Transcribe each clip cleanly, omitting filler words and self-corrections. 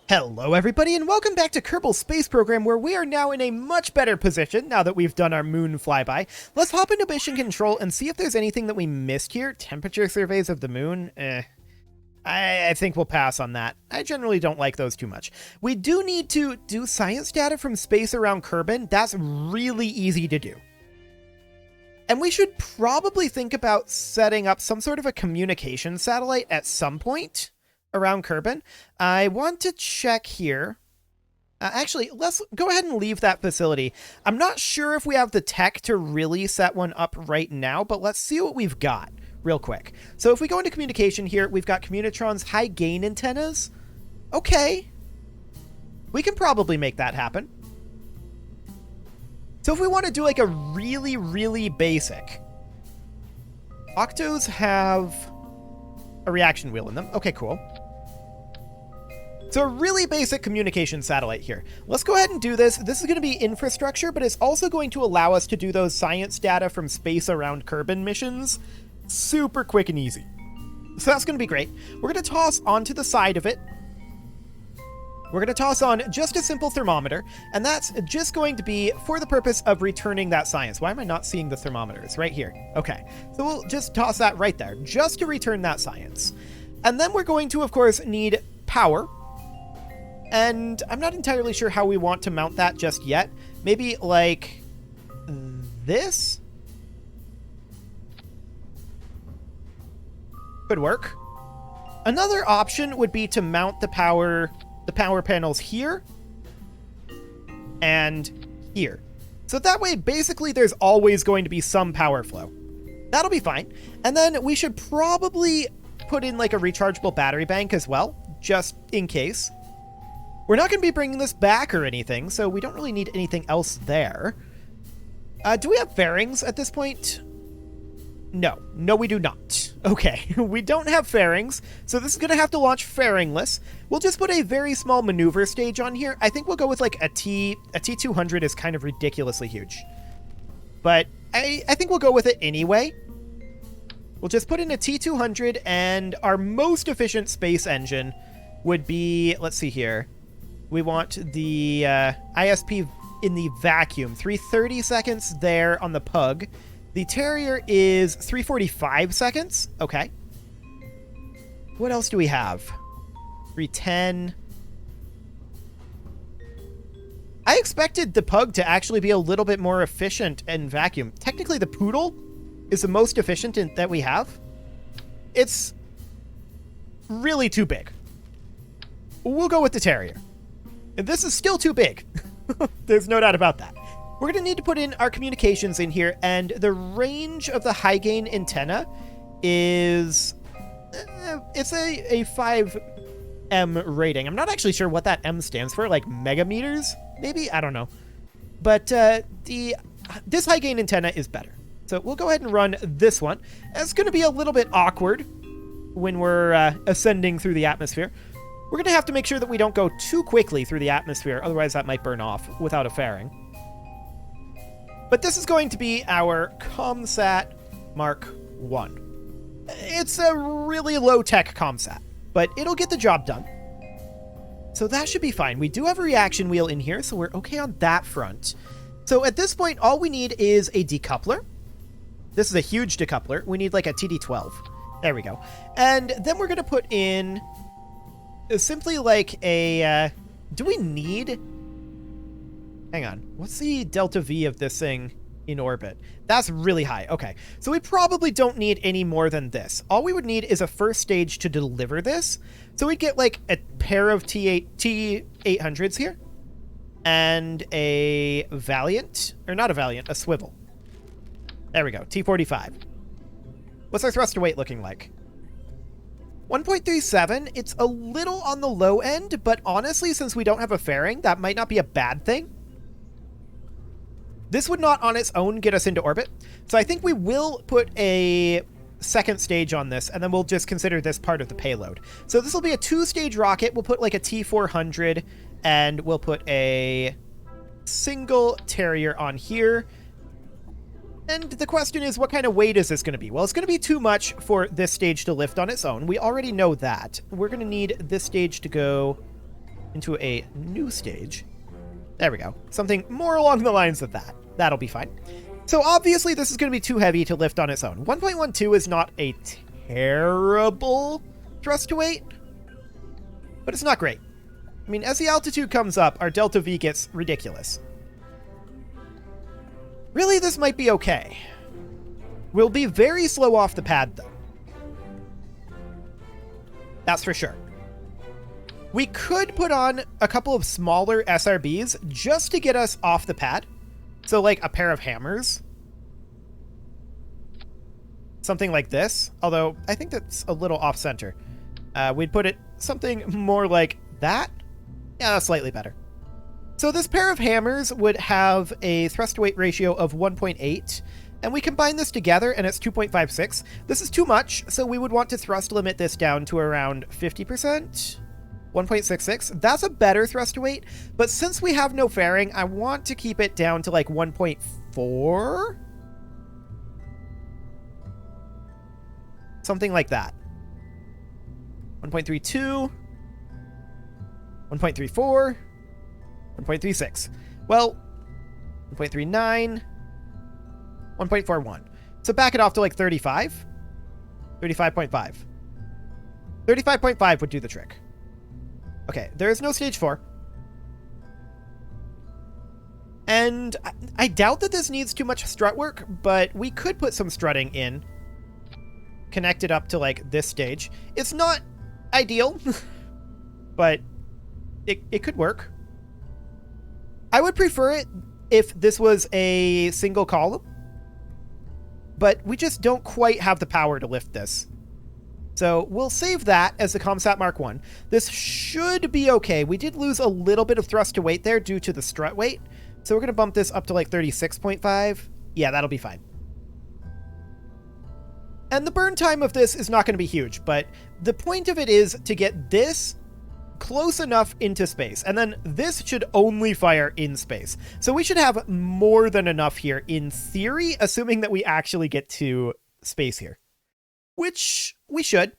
Hello everybody and welcome back to Kerbal Space Program, where we are now in a much better position now that we've done our moon flyby. Let's hop into mission control and see if there's anything that we missed here. Temperature surveys of the moon? I think we'll pass on that. I generally don't like those too much. We do need to do science data from space around Kerbal. That's really easy to do. And we should probably think about setting up some sort of a communication satellite at some point around Kerbal. I want to check here. Actually, let's go ahead and leave that facility. I'm not sure if we have the tech to really set one up right now, but let's see what we've got real quick. So if we go into communication here, we've got Communitron's high gain antennas. Okay. We can probably make that happen. So if we want to do like a really, really basic, Octos have a reaction wheel in them. Okay, cool. So a really basic communication satellite here. Let's go ahead and do this. This is going to be infrastructure, but it's also going to allow us to do those science data from space around Kerbal missions super quick and easy. So that's going to be great. We're going to toss onto the side of it. We're going to toss on just a simple thermometer, and that's just going to be for the purpose of returning that science. Why am I not seeing the thermometer? It's right here. Okay, so we'll just toss that right there, just to return that science. And then we're going to, of course, need power. And I'm not entirely sure how we want to mount that just yet. Maybe like this? Could work. Another option would be to mount the power panels here and here. So that way, basically, there's always going to be some power flow. That'll be fine. And then we should probably put in like a rechargeable battery bank as well, just in case. We're not going to be bringing this back or anything, so we don't really need anything else there. Do we have fairings at this point? No, we do not. Okay, we don't have fairings, so this is going to have to launch fairingless. We'll just put a very small maneuver stage on here. I think we'll go with like a T200 is kind of ridiculously huge. But I think we'll go with it anyway. We'll just put in a T200, and our most efficient space engine would be, let's see here. We want the ISP in the vacuum. 330 seconds there on the Pug. The Terrier is 345 seconds. Okay. What else do we have? 310. I expected the Pug to actually be a little bit more efficient in vacuum. Technically, the Poodle is the most efficient that we have. It's really too big. We'll go with the Terrier. And this is still too big. There's no doubt about that. We're going to need to put in our communications in here, and the range of the high gain antenna is it's a 5M rating. I'm not actually sure what that M stands for, like megameters, maybe? I don't know. But this high gain antenna is better. So we'll go ahead and run this one. It's going to be a little bit awkward when we're ascending through the atmosphere. We're going to have to make sure that we don't go too quickly through the atmosphere, otherwise that might burn off without a fairing. But this is going to be our ComSat Mark 1. It's a really low-tech ComSat, but it'll get the job done. So that should be fine. We do have a reaction wheel in here, so we're okay on that front. So at this point, all we need is a decoupler. This is a huge decoupler. We need like a TD12. There we go. And then we're going to put in simply like a... do we need... Hang on. What's the delta V of this thing in orbit? That's really high. Okay. So we probably don't need any more than this. All we would need is a first stage to deliver this. So we'd get like a pair of T800s here. And a Valiant. Or not a Valiant, a Swivel. There we go. T45. What's our thruster weight looking like? 1.37. It's a little on the low end, but honestly, since we don't have a fairing, that might not be a bad thing. This would not on its own get us into orbit, so I think we will put a second stage on this, and then we'll just consider this part of the payload. So this will be a 2-stage rocket. We'll put like a T400, and we'll put a single Terrier on here. And the question is, what kind of weight is this going to be? Well, it's going to be too much for this stage to lift on its own. We already know that. We're going to need this stage to go into a new stage. There we go. Something more along the lines of that. That'll be fine. So obviously this is going to be too heavy to lift on its own. 1.12 is not a terrible thrust to weight, but it's not great. I mean, as the altitude comes up, our delta V gets ridiculous. Really, this might be okay. We'll be very slow off the pad, though. That's for sure. We could put on a couple of smaller SRBs just to get us off the pad. So, like, a pair of hammers. Something like this. Although, I think that's a little off-center. We'd put it something more like that. Yeah, that's slightly better. So this pair of hammers would have a thrust-to-weight ratio of 1.8, and we combine this together, and it's 2.56. This is too much, so we would want to thrust limit this down to around 50%. 1.66. That's a better thrust-to-weight, but since we have no fairing, I want to keep it down to like 1.4? Something like that. 1.32. 1.34. 1.36. Well, 1.39. 1.41. So back it off to like 35. 35.5. 35.5 would do the trick. Okay, there is no stage 4. And I doubt that this needs too much strut work, but we could put some strutting in. Connect it up to like this stage. It's not ideal, but it could work. I would prefer it if this was a single column, but we just don't quite have the power to lift this. So we'll save that as the Comsat Mark 1. This should be okay. We did lose a little bit of thrust to weight there due to the strut weight. So we're going to bump this up to like 36.5. Yeah, that'll be fine. And the burn time of this is not going to be huge, but the point of it is to get this close enough into space, and then this should only fire in space. So we should have more than enough here in theory, assuming that we actually get to space here, which we should.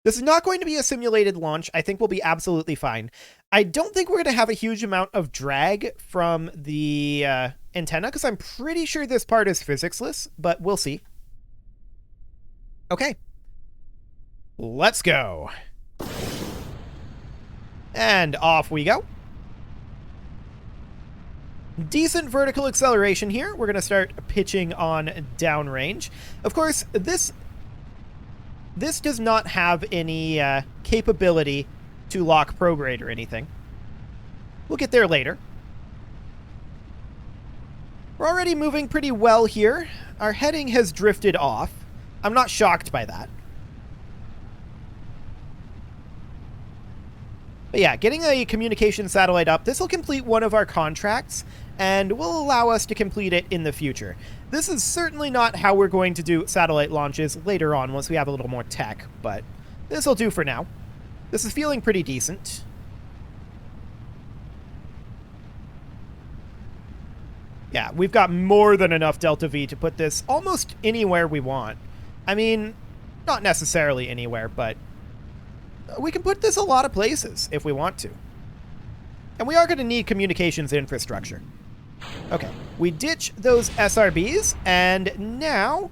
This is not going to be a simulated launch. I think we'll be absolutely fine. I don't think we're going to have a huge amount of drag from the antenna, because I'm pretty sure this part is physics-less, but we'll see. Okay. Let's go. And off we go. Decent vertical acceleration here. We're going to start pitching on downrange. Of course, this does not have any capability to lock prograde or anything. We'll get there later. We're already moving pretty well here. Our heading has drifted off. I'm not shocked by that. But yeah, getting a communication satellite up, this will complete one of our contracts, and will allow us to complete it in the future. This is certainly not how we're going to do satellite launches later on once we have a little more tech, but this will do for now. This is feeling pretty decent. Yeah, we've got more than enough delta V to put this almost anywhere we want. I mean, not necessarily anywhere, but we can put this a lot of places if we want to. And we are going to need communications infrastructure. Okay, we ditch those SRBs, and now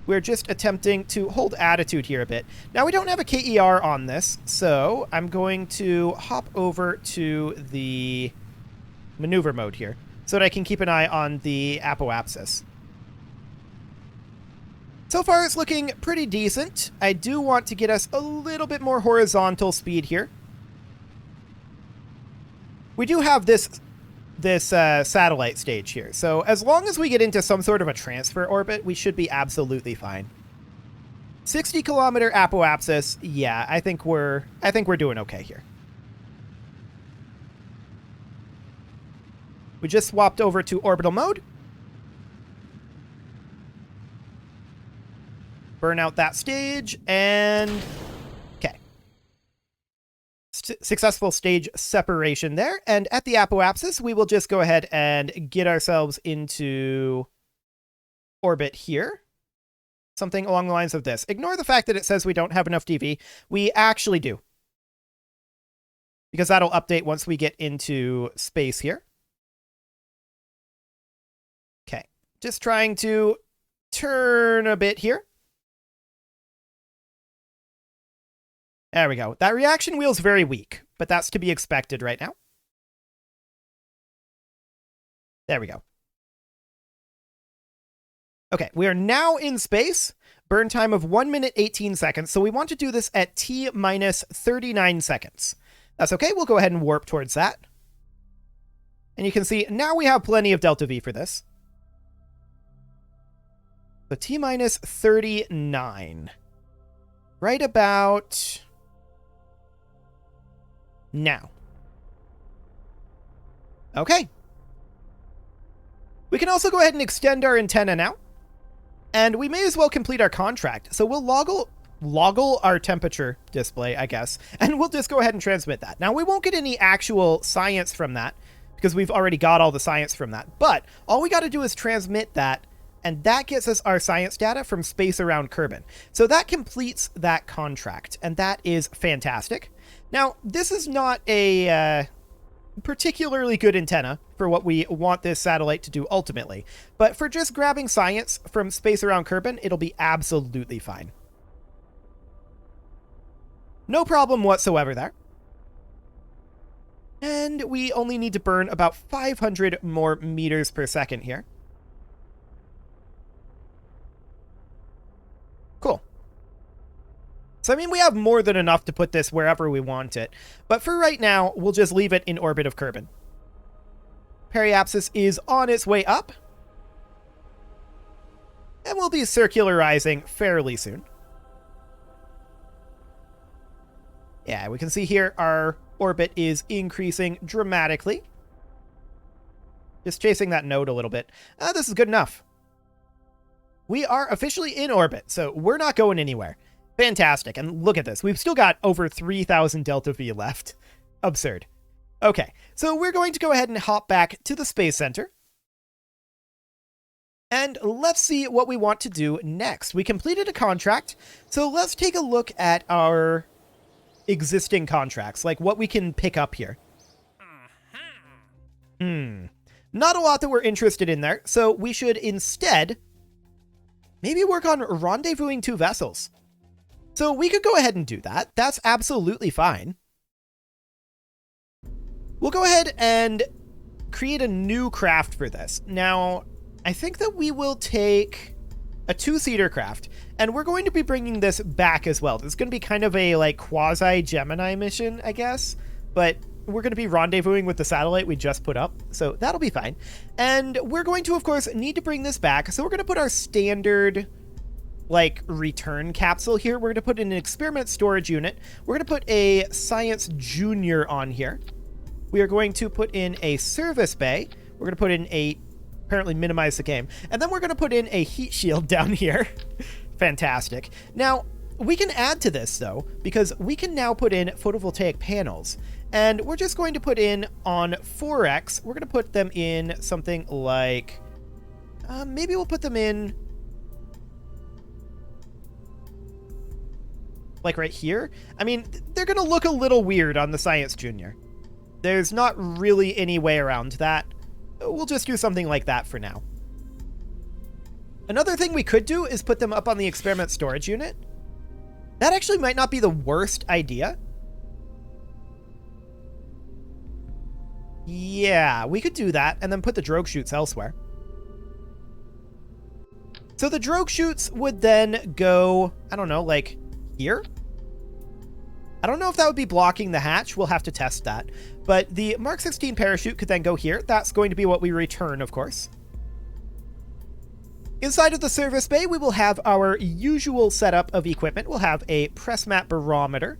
we're just attempting to hold attitude here a bit. Now, we don't have a KER on this, so I'm going to hop over to the maneuver mode here so that I can keep an eye on the apoapsis. So far, it's looking pretty decent. I do want to get us a little bit more horizontal speed here. We do have this satellite stage here, so as long as we get into some sort of a transfer orbit, we should be absolutely fine. 60-kilometer apoapsis, yeah, I think we're doing okay here. We just swapped over to orbital mode. Burn out that stage, and okay. Successful stage separation there, and at the apoapsis, we will just go ahead and get ourselves into orbit here. Something along the lines of this. Ignore the fact that it says we don't have enough DV. We actually do. because that'll update once we get into space here. Okay, just trying to turn a bit here. There we go. That reaction wheel's very weak, but that's to be expected right now. There we go. Okay, we are now in space. Burn time of 1 minute 18 seconds. So we want to do this at T minus 39 seconds. That's okay. We'll go ahead and warp towards that. And you can see now we have plenty of delta V for this. So T minus 39. Right about now. Okay. We can also go ahead and extend our antenna now. And we may as well complete our contract. So we'll loggle our temperature display, I guess. And we'll just go ahead and transmit that. Now, we won't get any actual science from that, because we've already got all the science from that. But all we got to do is transmit that, and that gets us our science data from space around Kerbal. So that completes that contract, and that is fantastic. Now, this is not a particularly good antenna for what we want this satellite to do ultimately, but for just grabbing science from space around Kerbal, it'll be absolutely fine. No problem whatsoever there. And we only need to burn about 500 more meters per second here. Cool. So, I mean, we have more than enough to put this wherever we want it. But for right now, we'll just leave it in orbit of Kerbal. Periapsis is on its way up. And we'll be circularizing fairly soon. Yeah, we can see here our orbit is increasing dramatically. Just chasing that node a little bit. This is good enough. We are officially in orbit, so we're not going anywhere. Fantastic. And look at this. We've still got over 3,000 delta V left. Absurd. Okay, so we're going to go ahead and hop back to the Space Center. And let's see what we want to do next. We completed a contract, so let's take a look at our existing contracts, like what we can pick up here. Not a lot that we're interested in there, so we should instead maybe work on rendezvousing 2 vessels. So we could go ahead and do that. That's absolutely fine. We'll go ahead and create a new craft for this. Now, I think that we will take a 2-seater craft, and we're going to be bringing this back as well. This is going to be kind of a like quasi-Gemini mission, I guess, but we're going to be rendezvousing with the satellite we just put up, so that'll be fine. And we're going to, of course, need to bring this back, so we're going to put our standard like return capsule here. We're going to put in an experiment storage unit. We're going to put a Science Junior on here. We are going to put in a service bay. We're going to put in a, apparently minimize the game. And then we're going to put in a heat shield down here. Fantastic. Now, we can add to this though, because we can now put in photovoltaic panels. And we're just going to put in on 4X, we're going to put them in something like, maybe we'll put them in like right here. I mean, they're going to look a little weird on the Science Junior. There's not really any way around that. We'll just do something like that for now. Another thing we could do is put them up on the experiment storage unit. That actually might not be the worst idea. Yeah, we could do that and then put the drogue chutes elsewhere. So the drogue chutes would then go, I don't know, like here? I don't know if that would be blocking the hatch. We'll have to test that. But the Mark 16 parachute could then go here. That's going to be what we return, of course. Inside of the service bay, we will have our usual setup of equipment. We'll have a press mat barometer.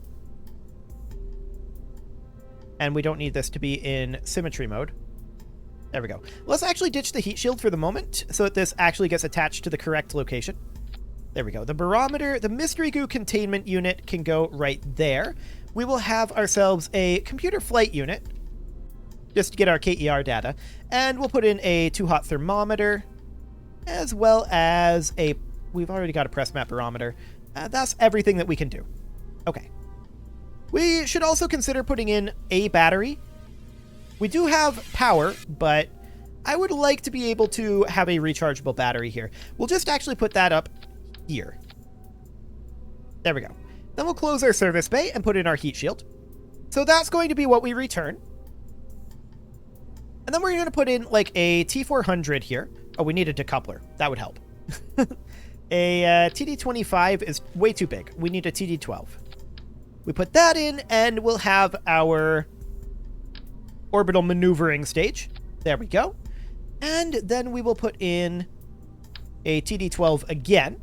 And we don't need this to be in symmetry mode. There we go. Let's actually ditch the heat shield for the moment so that this actually gets attached to the correct location. There we go. The barometer, the mystery goo containment unit can go right there. We will have ourselves a computer flight unit just to get our KER data. And we'll put in a 2-hot thermometer as well as a, we've already got a press mat barometer. That's everything that we can do. Okay. We should also consider putting in a battery. We do have power, but I would like to be able to have a rechargeable battery here. We'll just actually put that up here. There we go. Then we'll close our service bay and put in our heat shield. So that's going to be what we return. And then we're going to put in like a T400 here. Oh, we need a decoupler. That would help. A TD25 is way too big. We need a TD12. We put that in, and we'll have our orbital maneuvering stage. There we go. And then we will put in a TD12 again.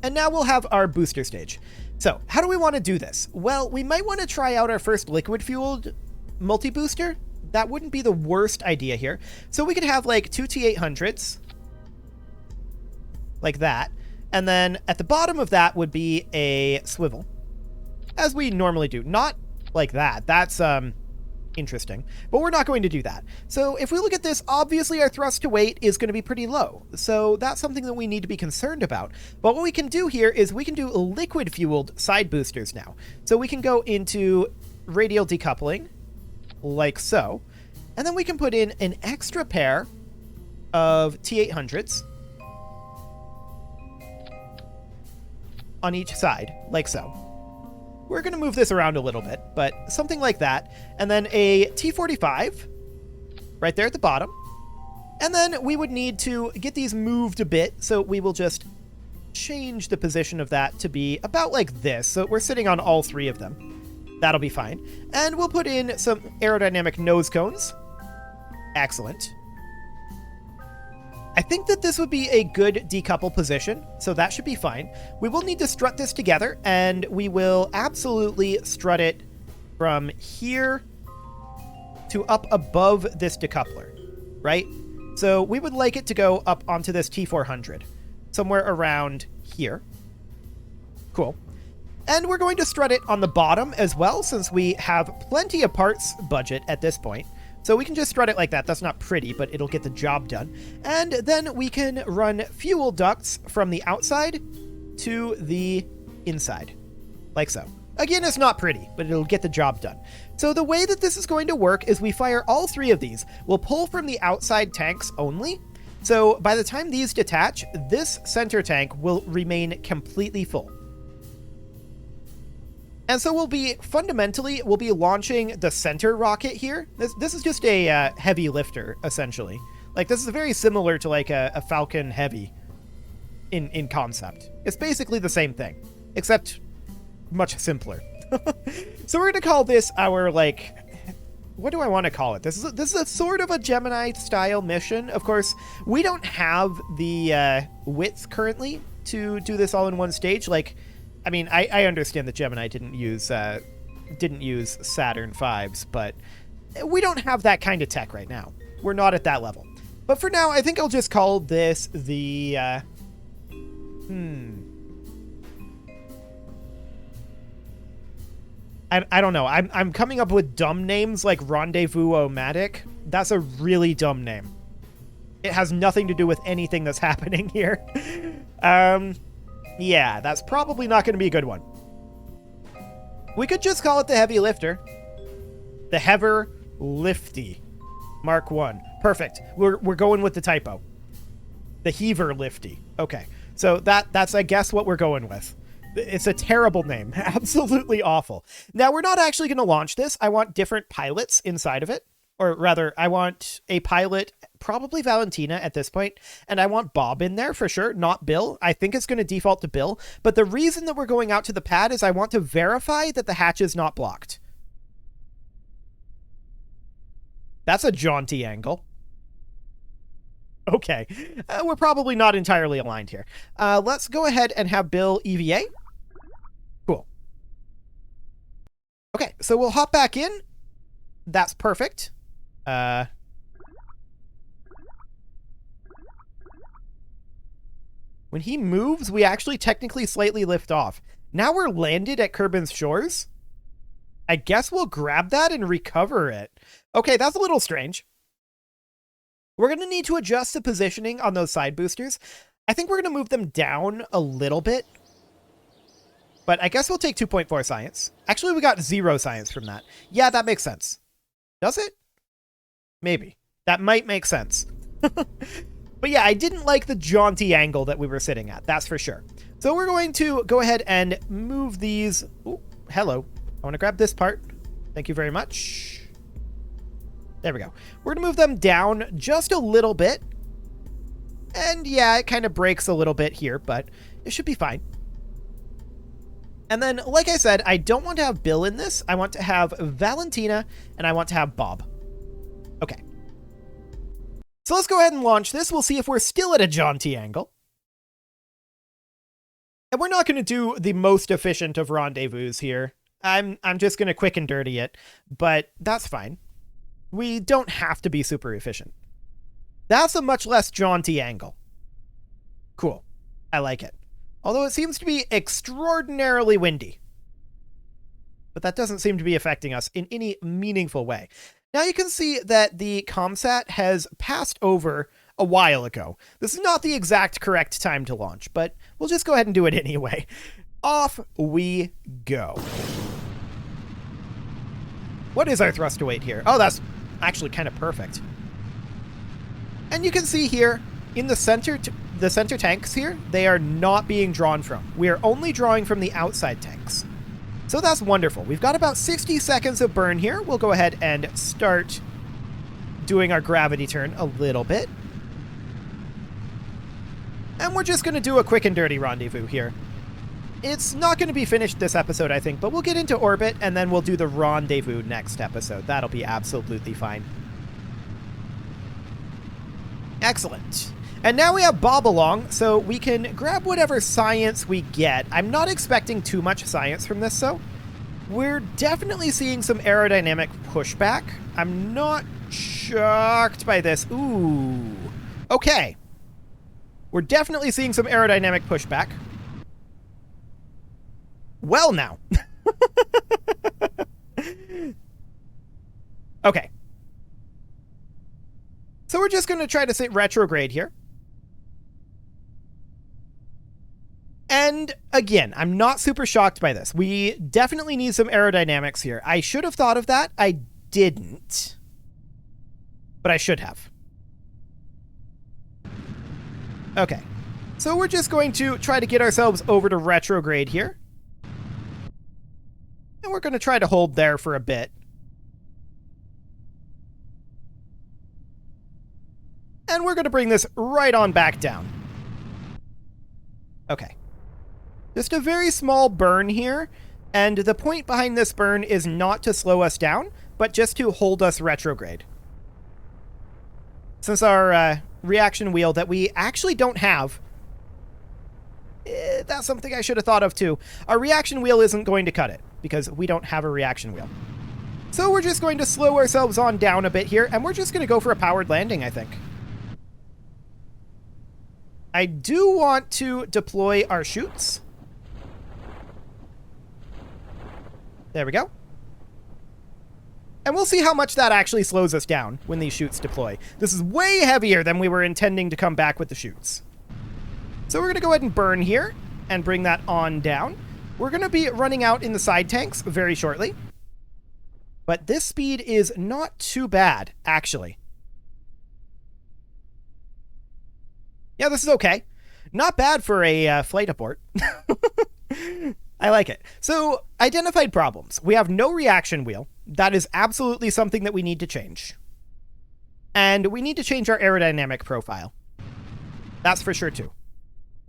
And now we'll have our booster stage. So, how do we want to do this? Well, we might want to try out our first liquid-fueled multi-booster. That wouldn't be the worst idea here. So we could have like 2 T800s. Like that. And then at the bottom of that would be a swivel. As we normally do. Not like that. That's interesting. But we're not going to do that. So if we look at this, obviously our thrust to weight is going to be pretty low. So that's something that we need to be concerned about. But what we can do here is we can do liquid-fueled side boosters now. So we can go into radial decoupling, like so. And then we can put in an extra pair of T800s on each side, like so. We're going to move this around a little bit, but something like that. And then a T45 right there at the bottom. And then we would need to get these moved a bit, so we will just change the position of that to be about like this. So we're sitting on all three of them. That'll be fine. And we'll put in some aerodynamic nose cones. Excellent. I think that this would be a good decouple position, so that should be fine. We will need to strut this together, and we will absolutely strut it from here to up above this decoupler, right? So we would like it to go up onto this T400, somewhere around here. Cool. And we're going to strut it on the bottom as well, since we have plenty of parts budget at this point. So we can just strut it like that. That's not pretty, but it'll get the job done. And then we can run fuel ducts from the outside to the inside, like so. Again, it's not pretty, but it'll get the job done. So the way that this is going to work is we fire all three of these. We'll pull from the outside tanks only. So by the time these detach, this center tank will remain completely full. And so we'll be launching the center rocket here. This is just a heavy lifter, essentially. Like, this is very similar to like a Falcon Heavy in concept. It's basically the same thing, except much simpler. So we're going to call this our, like, what do I want to call it? This is a sort of a Gemini-style mission. Of course, we don't have the width currently to do this all in one stage. Like, I mean, I understand that Gemini didn't use Saturn V's, but we don't have that kind of tech right now. We're not at that level. But for now, I think I'll just call this the I don't know. I'm coming up with dumb names like Rendezvous-O-Matic. That's a really dumb name. It has nothing to do with anything that's happening here. Yeah, that's probably not going to be a good one. We could just call it the Heavy Lifter. The Hever Lifty. Mark 1. Perfect. We're going with the typo. The Heaver Lifty. Okay. So that's, I guess, what we're going with. It's a terrible name. Absolutely awful. Now, we're not actually going to launch this. I want different pilots inside of it. Or rather, I want a pilot, probably Valentina at this point, and I want Bob in there for sure, not Bill. I think it's going to default to Bill, but the reason that we're going out to the pad is I want to verify that the hatch is not blocked. That's a jaunty angle. Okay, we're probably not entirely aligned here. Let's go ahead and have Bill EVA. Cool. Okay, so we'll hop back in. That's perfect. When he moves, we actually technically slightly lift off. Now we're landed at Kerbin's shores. I guess we'll grab that and recover it. Okay, that's a little strange. We're going to need to adjust the positioning on those side boosters. I think we're going to move them down a little bit. But I guess we'll take 2.4 science. Actually, we got 0 science from that. Yeah, that makes sense. Does it? Maybe. That might make sense. But yeah, I didn't like the jaunty angle that we were sitting at. That's for sure. So we're going to go ahead and move these. Ooh, hello. I want to grab this part. Thank you very much. There we go. We're going to move them down just a little bit. And yeah, it kind of breaks a little bit here, but it should be fine. And then, like I said, I don't want to have Bill in this. I want to have Valentina, and I want to have Bob. Okay. So let's go ahead and launch this. We'll see if we're still at a jaunty angle. And we're not going to do the most efficient of rendezvous here. I'm just going to quick and dirty it, but that's fine. We don't have to be super efficient. That's a much less jaunty angle. Cool. I like it. Although it seems to be extraordinarily windy. But that doesn't seem to be affecting us in any meaningful way. Now you can see that the ComSat has passed over a while ago. This is not the exact correct time to launch, but we'll just go ahead and do it anyway. Off we go. What is our thrust to weight here? Oh, that's actually kind of perfect. And you can see here in the center tanks here, they are not being drawn from. We are only drawing from the outside tanks. So that's wonderful. We've got about 60 seconds of burn here. We'll go ahead and start doing our gravity turn a little bit. And we're just going to do a quick and dirty rendezvous here. It's not going to be finished this episode, I think, but we'll get into orbit and then we'll do the rendezvous next episode. That'll be absolutely fine. Excellent. And now we have Bob along, so we can grab whatever science we get. I'm not expecting too much science from this, though. We're definitely seeing some aerodynamic pushback. I'm not shocked by this. Ooh. Okay. We're definitely seeing some aerodynamic pushback. Well, now. Okay. So we're just going to try to sit retrograde here. And again, I'm not super shocked by this. We definitely need some aerodynamics here. I should have thought of that. I didn't. But I should have. Okay. So we're just going to try to get ourselves over to retrograde here. And we're going to try to hold there for a bit. And we're going to bring this right on back down. Okay. Just a very small burn here, and the point behind this burn is not to slow us down, but just to hold us retrograde. Since our reaction wheel that we actually don't have, that's something I should have thought of too. Our reaction wheel isn't going to cut it, because we don't have a reaction wheel. So we're just going to slow ourselves on down a bit here, and we're just going to go for a powered landing, I think. I do want to deploy our chutes. There we go. And we'll see how much that actually slows us down when these chutes deploy. This is way heavier than we were intending to come back with the chutes. So we're going to go ahead and burn here and bring that on down. We're going to be running out in the side tanks very shortly. But this speed is not too bad, actually. Yeah, this is okay. Not bad for a flight abort. I like it. So, identified problems. We have no reaction wheel. That is absolutely something that we need to change. And we need to change our aerodynamic profile. That's for sure, too.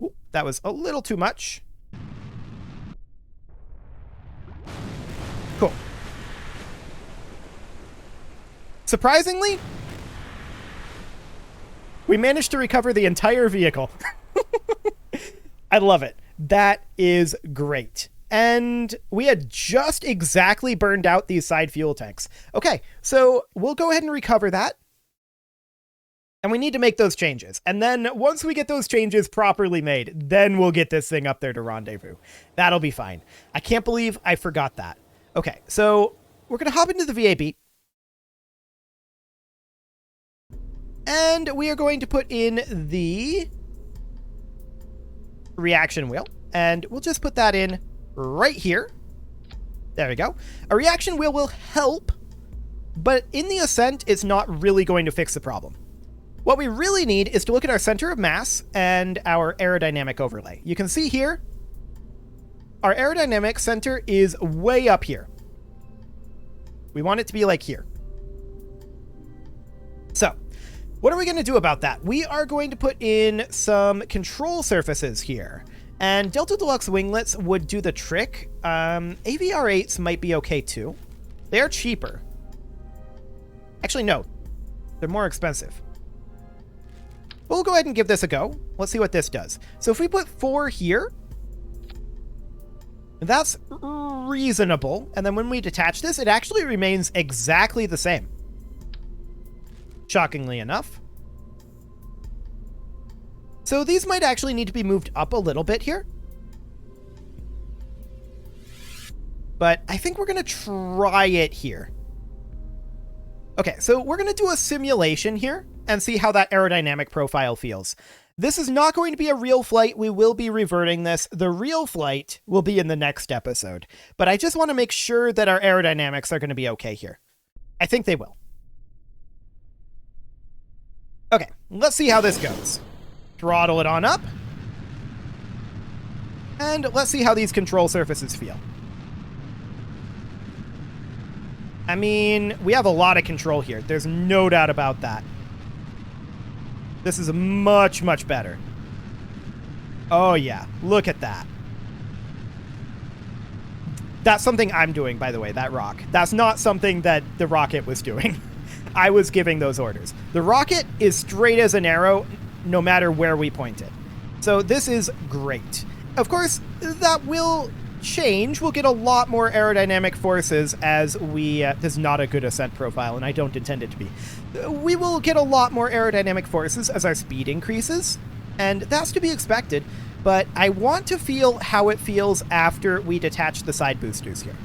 Ooh, that was a little too much. Cool. Surprisingly, we managed to recover the entire vehicle. I love it. That is great. And we had just exactly burned out these side fuel tanks. Okay, so we'll go ahead and recover that. And we need to make those changes. And then once we get those changes properly made, then we'll get this thing up there to rendezvous. That'll be fine. I can't believe I forgot that. Okay, so we're going to hop into the VAB. And we are going to put in the reaction wheel. And we'll just put that in right here. There we go. A reaction wheel will help, but in the ascent, it's not really going to fix the problem. What we really need is to look at our center of mass and our aerodynamic overlay. You can see here, our aerodynamic center is way up here. We want it to be like here. So, what are we going to do about that? We are going to put in some control surfaces here. And Delta Deluxe winglets would do the trick. AVR8s might be okay too. They're cheaper. Actually, no. They're more expensive. We'll go ahead and give this a go. Let's see what this does. So if we put 4 here, that's reasonable. And then when we detach this, it actually remains exactly the same. Shockingly enough. So these might actually need to be moved up a little bit here. But I think we're going to try it here. Okay, so we're going to do a simulation here and see how that aerodynamic profile feels. This is not going to be a real flight. We will be reverting this. The real flight will be in the next episode. But I just want to make sure that our aerodynamics are going to be okay here. I think they will. Okay, let's see how this goes. Throttle it on up. And let's see how these control surfaces feel. I mean, we have a lot of control here. There's no doubt about that. This is much, much better. Oh yeah, look at that. That's something I'm doing, by the way, that rock. That's not something that the rocket was doing. I was giving those orders. The rocket is straight as an arrow, no matter where we point it. So this is great. Of course, that will change. We'll get a lot more aerodynamic forces as we... this is not a good ascent profile, and I don't intend it to be. We will get a lot more aerodynamic forces as our speed increases, and that's to be expected, but I want to feel how it feels after we detach the side boosters here.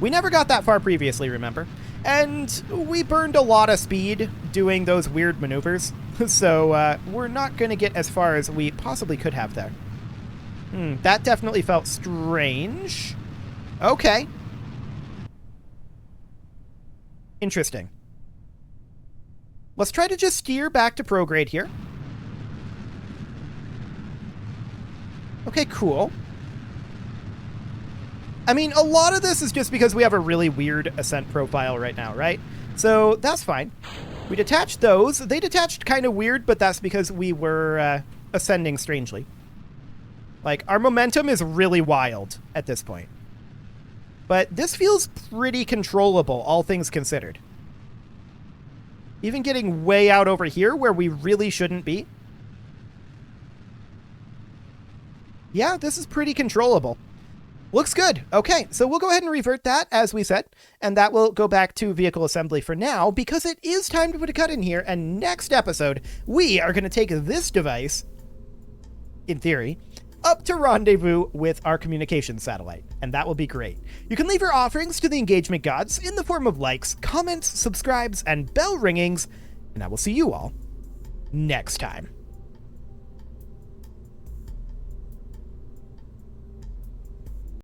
We never got that far previously, remember? And we burned a lot of speed doing those weird maneuvers, so we're not going to get as far as we possibly could have there. That definitely felt strange. Okay. Interesting. Let's try to just steer back to prograde here. Okay, cool. I mean, a lot of this is just because we have a really weird ascent profile right now, right? So that's fine. We detached those. They detached kind of weird, but that's because we were ascending strangely. Like, our momentum is really wild at this point. But this feels pretty controllable, all things considered. Even getting way out over here where we really shouldn't be. Yeah, this is pretty controllable. Looks good. Okay, so we'll go ahead and revert that, as we said, and that will go back to vehicle assembly for now, because it is time to put a cut in here, and next episode, we are going to take this device, in theory, up to Rendezvous with our communication satellite, and that will be great. You can leave your offerings to the engagement gods in the form of likes, comments, subscribes, and bell ringings, and I will see you all next time.